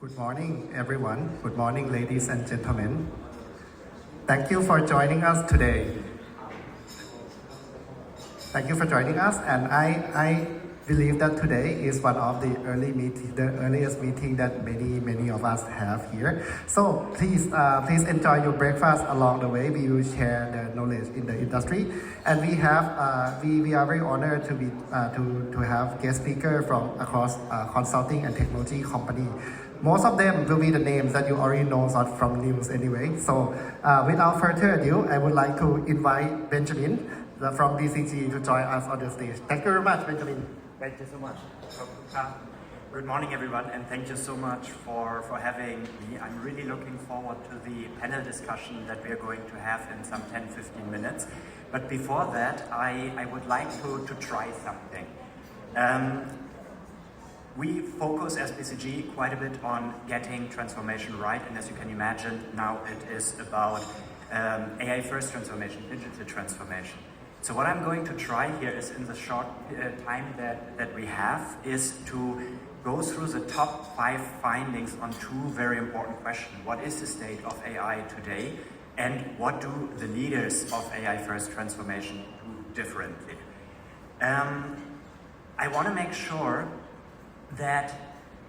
Good morning, everyone. Good morning, ladies and gentlemen. Thank you for joining us today. Thank you for joining us, and I believe that today is one of the earliest meeting that many of us have here. So please enjoy your breakfast along the way. We will share the knowledge in the industry, and we are very honored to have guest speaker from across consulting and technology company. Most of them will be the names that you already know from news anyway. So without further ado, I would like to invite Benjamin from BCG to join us on the stage. Thank you very much, Benjamin. Thank you so much. Good morning, everyone, and thank you so much for having me. I'm really looking forward to the panel discussion that we are going to have in some 10-15 minutes. But before that, I would like to try something. We focus as BCG quite a bit on getting transformation right, and as you can imagine, now it is about AI-first transformation, digital transformation. So what I'm going to try here is, in the short time that we have, is to go through the top 5 findings on 2 very important questions. What is the state of AI today, and what do the leaders of AI-first transformation do differently? I want to make sure that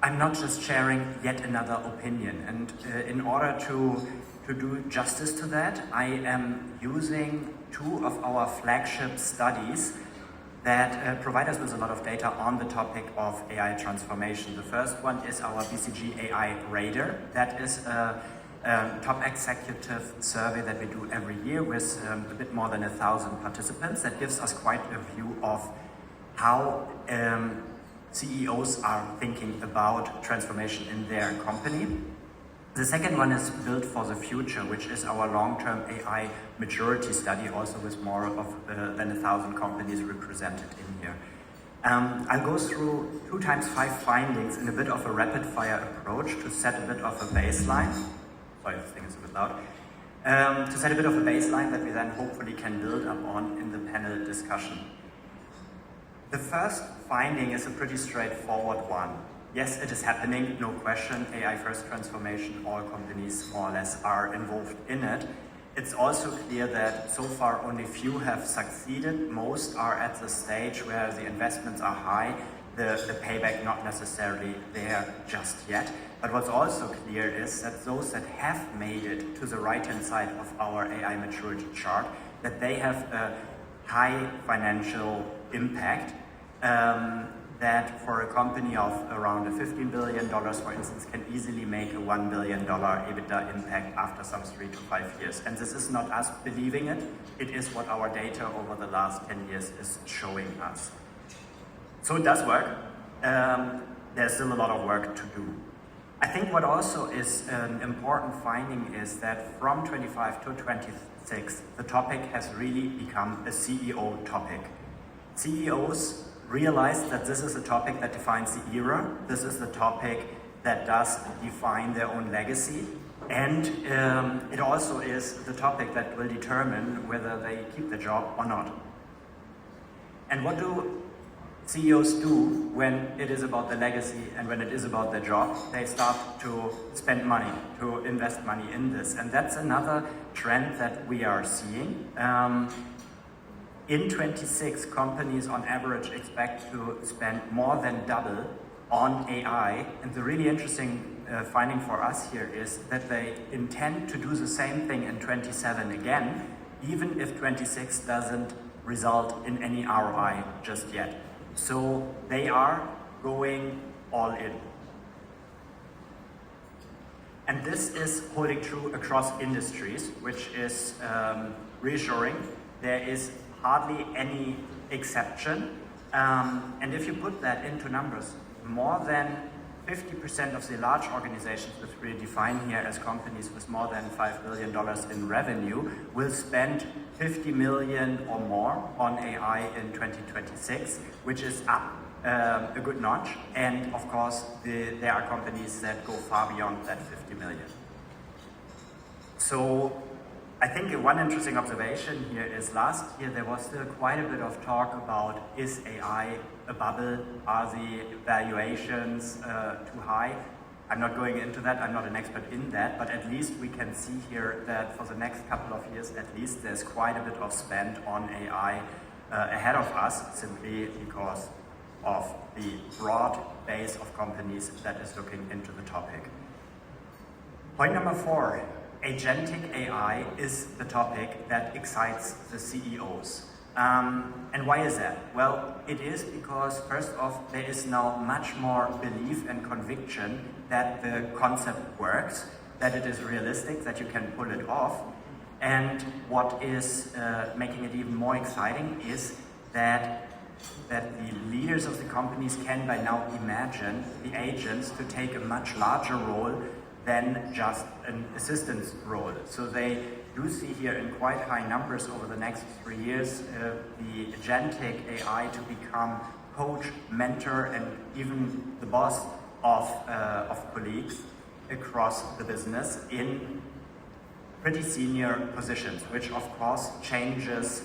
I'm not just sharing yet another opinion, and in order to do justice to that, I am using 2 of our flagship studies that provide us with a lot of data on the topic of AI transformation. The first one is our BCG AI Radar. That is a top executive survey that we do every year with a bit more than 1,000 participants. That gives us quite a view of how CEOs are thinking about transformation in their company. The second one is Built for the Future, which is our long-term AI maturity study, also with more than 1,000 companies represented in here. I'll go through 2 times 5 findings in a bit of a rapid-fire approach to set a bit of a baseline. Sorry, this thing is a bit loud. To set a bit of a baseline that we then hopefully can build up on in the panel discussion. The first finding is a pretty straightforward one. Yes, it is happening, no question. AI-first transformation, all companies more or less are involved in it. It's also clear that so far only few have succeeded. Most are at the stage where the investments are high, the payback not necessarily there just yet. But what's also clear is that those that have made it to the right-hand side of our AI maturity chart, that they have a high financial impact. That for a company of around $15 billion, for instance, can easily make a $1 billion EBITDA impact after some 3 to 5 years. And this is not us believing it, it is what our data over the last 10 years is showing us. So it does work. There's still a lot of work to do. I think what also is an important finding is that from 25 to 26, the topic has really become a CEO topic. CEOs realize that this is a topic that defines the era. This is the topic that does define their own legacy. And it also is the topic that will determine whether they keep the job or not. And what do CEOs do when it is about the legacy and when it is about the job? They start to spend money, to invest money in this. And that's another trend that we are seeing. In 26, companies on average expect to spend more than double on AI. And the really interesting finding for us here is that they intend to do the same thing in 27 again, even if 26 doesn't result in any ROI just yet. So they are going all in. And this is holding true across industries, which is reassuring. There is hardly any exception. And if you put that into numbers, more than 50% of the large organizations, which we define here as companies with more than $5 billion in revenue, will spend 50 million or more on AI in 2026, which is up a good notch. And of course, there are companies that go far beyond that 50 million. So I think one interesting observation here is last year there was still quite a bit of talk about, is AI a bubble? Are the valuations too high? I'm not going into that, I'm not an expert in that, but at least we can see here that for the next couple of years, at least there's quite a bit of spend on AI ahead of us, simply because of the broad base of companies that is looking into the topic. Point number 4, agentic AI is the topic that excites the CEOs. And why is that? Well, it is because, first off, there is now much more belief and conviction that the concept works, that it is realistic, that you can pull it off. And what is making it even more exciting is that the leaders of the companies can by now imagine the agents to take a much larger role than just an assistance role. So they do see here in quite high numbers over the next 3 years the agentic AI to become coach, mentor, and even the boss of colleagues across the business in pretty senior positions, which of course changes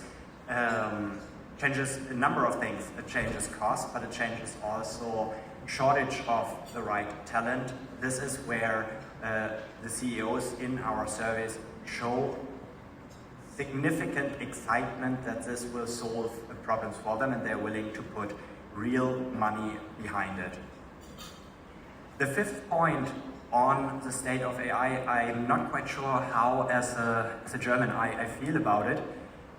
a number of things. It changes cost, but it changes also shortage of the right talent. This is where the CEOs in our surveys show significant excitement that this will solve problems for them, and they're willing to put real money behind it. The 5th point on the state of AI, I'm not quite sure how, as a German, I feel about it.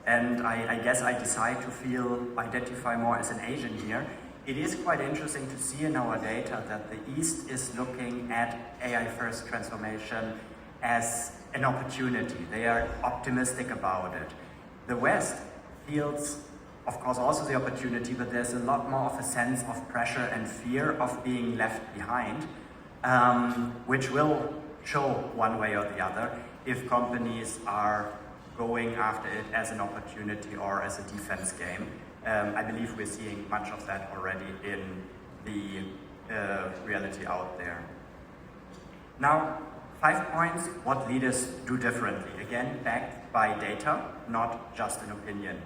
And I guess I decide to identify more as an Asian here. It is quite interesting to see in our data that the East is looking at AI-first transformation as an opportunity. They are optimistic about it. The West feels, of course, also the opportunity, but there's a lot more of a sense of pressure and fear of being left behind, which will show one way or the other if companies are going after it as an opportunity or as a defense game. I believe we're seeing much of that already in the reality out there. Now, 5 points, what leaders do differently. Again, backed by data, not just an opinion.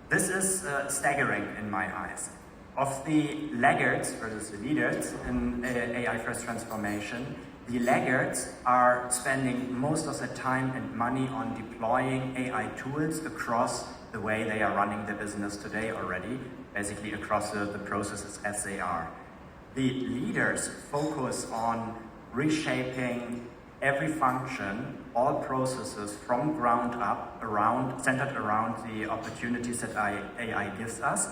This is staggering in my eyes. Of the laggards versus the leaders in AI-first transformation, the laggards are spending most of their time and money on deploying AI tools across the way they are running their business today already, basically across the processes as they are. The leaders focus on reshaping every function, all processes from ground up, centered around the opportunities that AI gives us.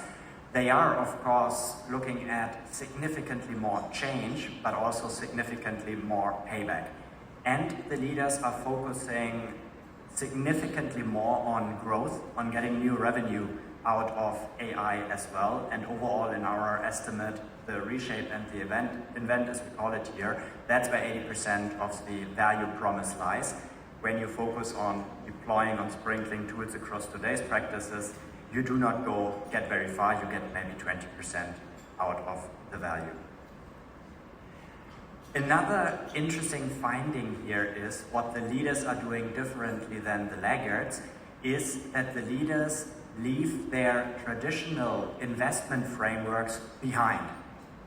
They are, of course, looking at significantly more change, but also significantly more payback. And the leaders are focusing significantly more on growth, on getting new revenue out of AI as well. And overall, in our estimate, the reshape and the invent as we call it here, that's where 80% of the value promise lies. When you focus on deploying, on sprinkling tools across today's practices, you do not get very far, you get maybe 20% out of the value. Another interesting finding here is what the leaders are doing differently than the laggards is that the leaders leave their traditional investment frameworks behind.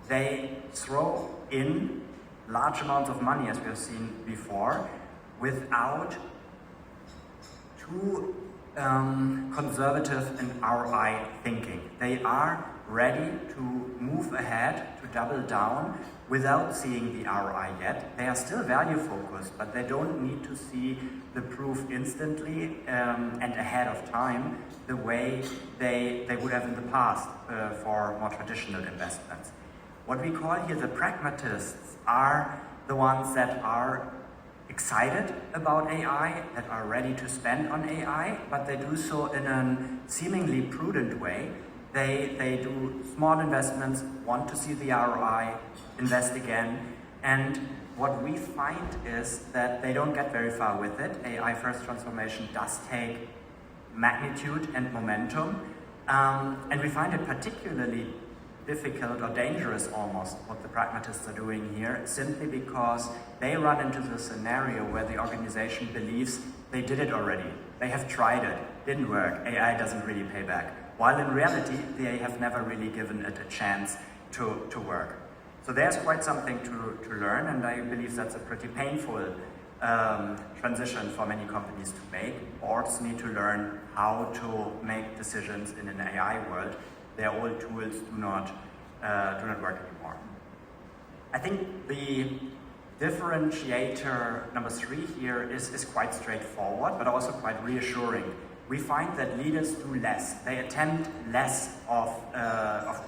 They throw in large amounts of money, as we have seen before, without too conservative and ROI thinking. They are ready to move ahead, to double down without seeing the ROI yet. They are still value focused, but they don't need to see the proof instantly and ahead of time the way they would have in the past for more traditional investments. What we call here the pragmatists are the ones that are excited about AI, that are ready to spend on AI, but they do so in a seemingly prudent way. They do small investments, want to see the ROI, invest again, and what we find is that they don't get very far with it. AI-first transformation does take magnitude and momentum, and we find it particularly difficult or dangerous almost what the pragmatists are doing here, simply because they run into the scenario where the organization believes they did it already. They have tried it, didn't work, AI doesn't really pay back. While in reality, they have never really given it a chance to work. So there's quite something to learn, and I believe that's a pretty painful transition for many companies to make. Boards need to learn how to make decisions in an AI world. Their old tools do not work anymore. I think the differentiator number 3 here is quite straightforward, but also quite reassuring. We find that leaders do less. They attend less of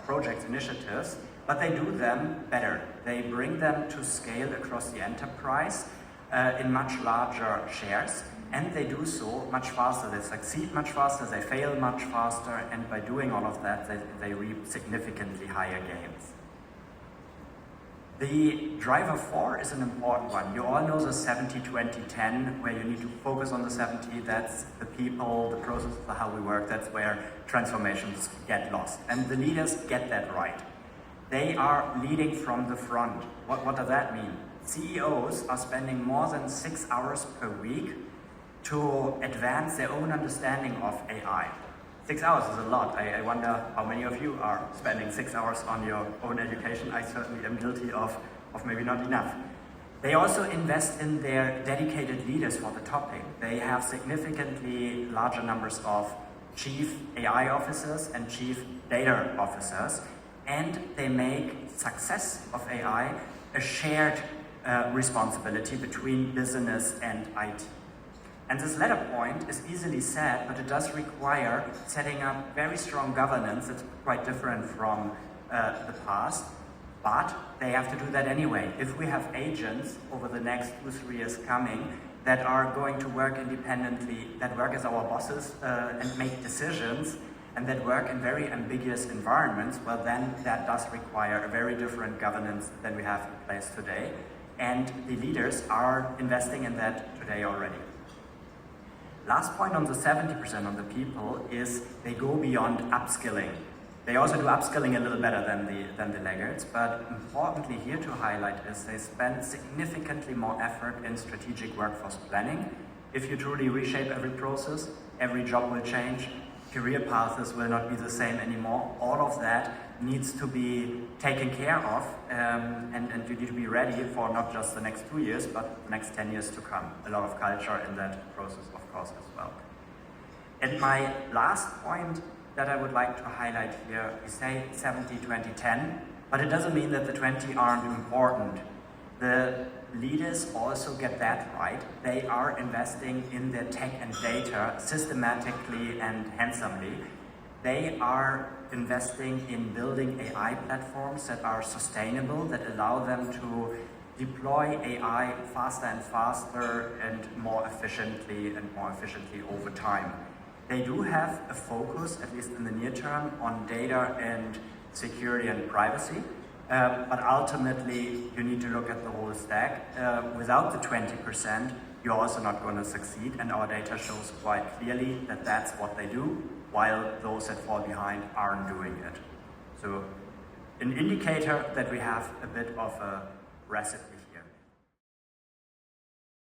project initiatives, but they do them better. They bring them to scale across the enterprise in much larger shares, and they do so much faster. They succeed much faster, they fail much faster, and by doing all of that, they reap significantly higher gains. The driver 4 is an important one. You all know the 70-20-10, where you need to focus on the 70. That's the people, the processes, how we work. That's where transformations get lost. And the leaders get that right. They are leading from the front. What does that mean? CEOs are spending more than 6 hours per week to advance their own understanding of AI. 6 hours is a lot. I wonder how many of you are spending 6 hours on your own education. I certainly am guilty of maybe not enough. They also invest in their dedicated leaders for the topic. They have significantly larger numbers of chief AI officers and chief data officers, and they make success of AI a shared responsibility between business and IT. And this latter point is easily said, but it does require setting up very strong governance. It's quite different from the past, but they have to do that anyway. If we have agents over the next 2-3 years coming that are going to work independently, that work as our bosses and make decisions, and that work in very ambiguous environments, well then that does require a very different governance than we have in place today. And the leaders are investing in that today already. Last point on the 70% of the people is they go beyond upskilling. They also do upskilling a little better than the laggards, but importantly here to highlight is they spend significantly more effort in strategic workforce planning. If you truly reshape every process, every job will change, career paths will not be the same anymore. All of that needs to be taken care of, and you need to be ready for not just the next 2 years, but the next 10 years to come. A lot of culture in that process, of course, as well. And my last point that I would like to highlight here, we say 70-20-10, but it doesn't mean that the 20 aren't important. The leaders also get that right. They are investing in their tech and data systematically and handsomely. They are investing in building AI platforms that are sustainable, that allow them to deploy AI faster and faster and more efficiently over time. They do have a focus, at least in the near term, on data and security and privacy. But ultimately, you need to look at the whole stack. Without the 20%, you're also not going to succeed, and our data shows quite clearly that that's what they do, while those that fall behind aren't doing it. So, an indicator that we have a bit of a recipe.